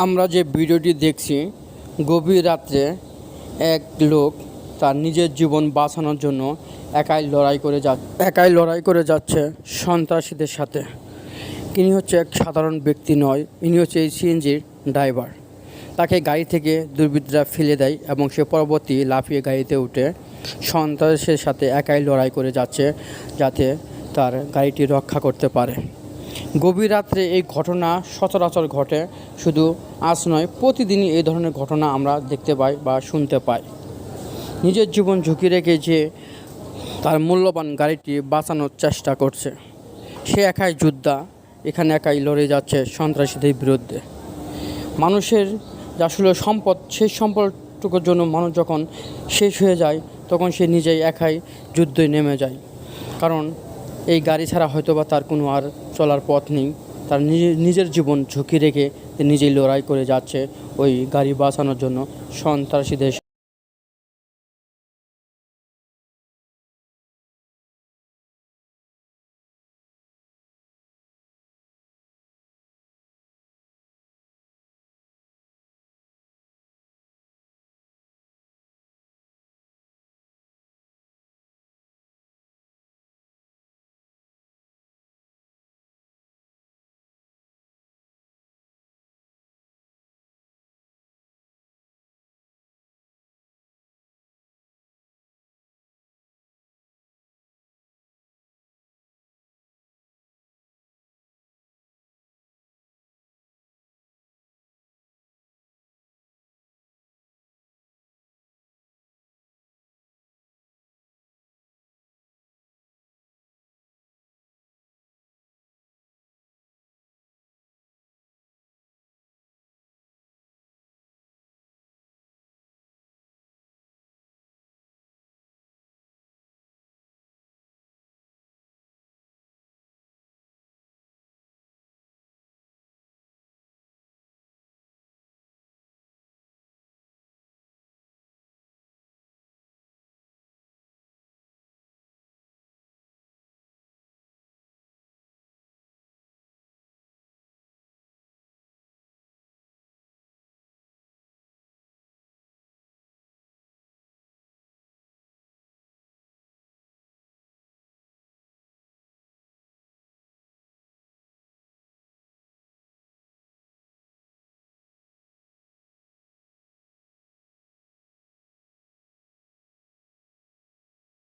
আমরা যে ভিডিওটি দেখছি, গভীর রাত্রে এক লোক তার নিজের জীবন বাঁচানোর জন্য একাই লড়াই করে যাচ্ছে সন্ত্রাসীদের সাথে। ইনি হচ্ছে এক সাধারণ ব্যক্তি নয়, ইনি হচ্ছে এই সিএনজির ড্রাইভার। তাকে গাড়ি থেকে দুর্বৃত্তরা ফেলে দেয় এবং সে পরবর্তী লাফিয়ে গাড়িতে উঠে সন্ত্রাসের সাথে একাই লড়াই করে যাচ্ছে, যাতে তার গাড়িটি রক্ষা করতে পারে। গভীর রাত্রে এই ঘটনা সচরাচর ঘটে, শুধু আজ নয়, প্রতিদিনই এই ধরনের ঘটনা আমরা দেখতে পাই বা শুনতে পাই। নিজের জীবন ঝুঁকি রেখে যে তার মূল্যবান গাড়িটি বাঁচানোর চেষ্টা করছে, সে একাই যোদ্ধা, এখানে একাই লড়ে যাচ্ছে সন্ত্রাসীদের বিরুদ্ধে। মানুষের যে আসলে সম্পদ, সেই সম্পদটুকুর জন্য মানুষ যখন শেষ হয়ে যায়, তখন সে নিজেই একাই যুদ্ধে নেমে যায়। কারণ এই গাড়ি ছাড়া হয়তো বা তার কোনো আর চলার পথ নেই। তার নিজের জীবন ঝুঁকি রেখে নিজেই লড়াই করে যাচ্ছে ওই গাড়ি বাঁচানোর জন্য সন্ত্রাসীদের।